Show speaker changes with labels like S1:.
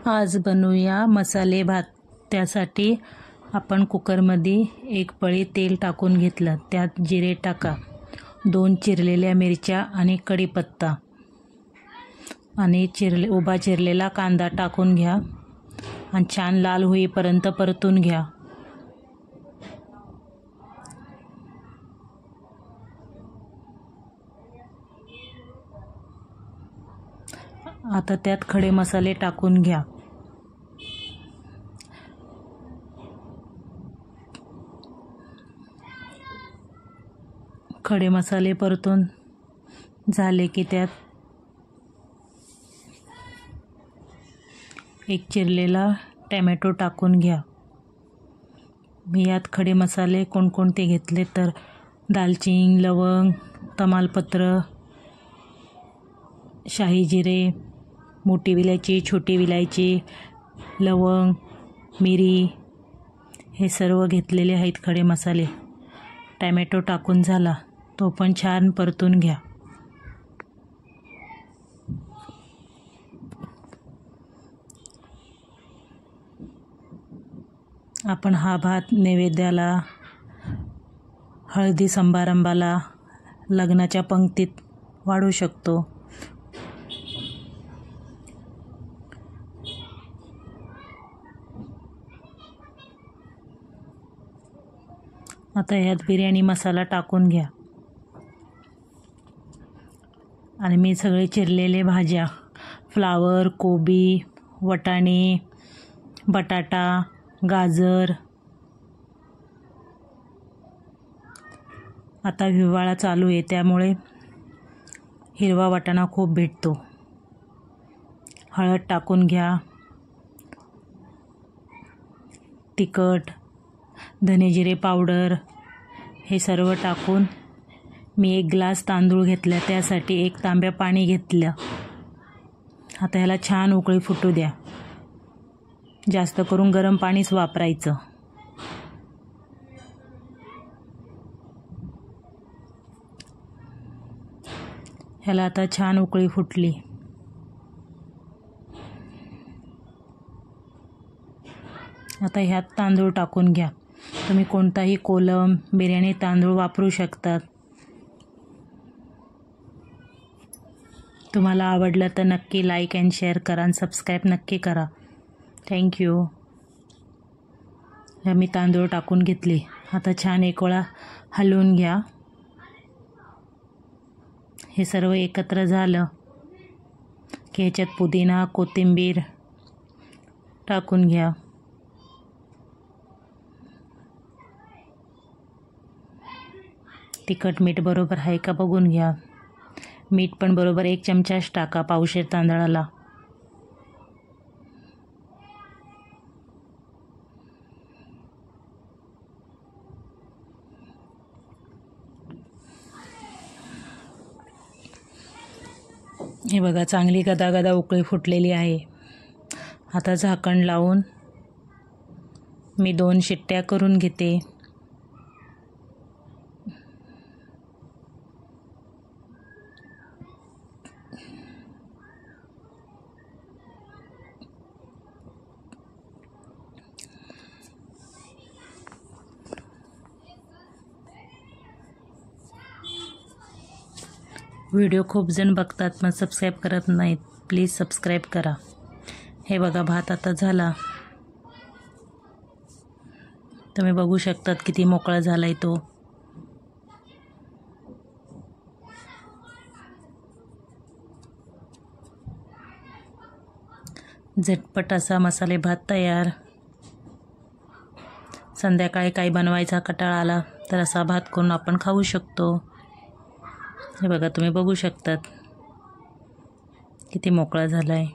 S1: आज बनवूया मसाले भात। त्यासाठी आपण कुकरमध्ये एक पळी तेल टाकून घेतलं, त्यात जिरे टाका, 2 चिरलेल्या मिरच्या आणि कढीपत्ता आणि उभा चिरलेला कांदा टाकून घ्या आणि छान लाल होईपर्यंत परतून घ्या। आता त्यात खडे मसाले टाकून घ्या। खडे मसाले परतून झाले की त्यात एक चिरलेला टोमॅटो टाकून घ्या। मी यात खडे मसाले कोणकोणते घेतले तर दालचिनी, लवंग, तमालपत्र, शाही जिरे, मोठी विलायची, छोटी विलायची, लवंग, मिरी हे सर्व घेतलेले आहेत खडे मसाले। टोमॅटो टाकून झाला तो पण छान परतून घ्या। आपण हा भात नैवेद्याला, हळदी समारंभाला, लग्नाच्या पंक्तीत वाढू शकतो। आता ह्यात बिर्याणी मसाला टाकून घ्या आणि मी सगळे चिरलेले भाज्या, फ्लावर, कोबी, वटाणे, बटाटा, गाजर, आता हिवाळा चालू आहे त्यामुळे हिरवा वाटाणा खूप भेटतो। हळद टाकून घ्या, तिखट, धने जिरे पावडर हे सर्व टाकून मी 1 ग्लास तांदूळ घेतला, त्यासाठी 1 तांब्या पाणी घेतलं। आता ह्याला छान उकळी फुटू द्या, जास्त करून गरम पाणीच वापरायचं। ह्याला आता छान उकळी फुटली। आता ह्यात तांदूळ टाकून घ्या, तुम्ही कोणताही कोलम, बिर्याणी तांदूळ वापरू शकतात। तुम्हाला आवडलं तर नक्की लाईक अँड शेअर करा आणि सबस्क्राईब नक्की करा। थँक्यू। मी तांदूळ टाकून घेतले, आता छान एक वेळा हलवून घ्या। हे सर्व एकत्र झालं की ह्याच्यात पुदिना, कोथिंबीर टाकून घ्या। तिखट मीठ बरोबर आहे का बघून घ्या। मीठ पण बरोबर 1 चमचाच टाका पावशेर तांदळाला। हे बघा चांगली गदागदा उकळी फुटलेली आहे। आता झाकण लावून मी 2 शिट्ट्या करून घेते। व्हिडिओ खूप जण बघतात पण सबस्क्राईब करत नाहीत, प्लीज सबस्क्राईब करा। हे बघा भात आता झाला, तुम्ही बघू शकतात किती मोकळा झालाय तो। झटपट असा मसाले भात तयार। संध्याकाळी काही बनवायचा कंटाळा आला तर असा भात करून आपण खाऊ शकतो। हे बघा तुम्ही बघू शकतात किती मोकळा झालाय।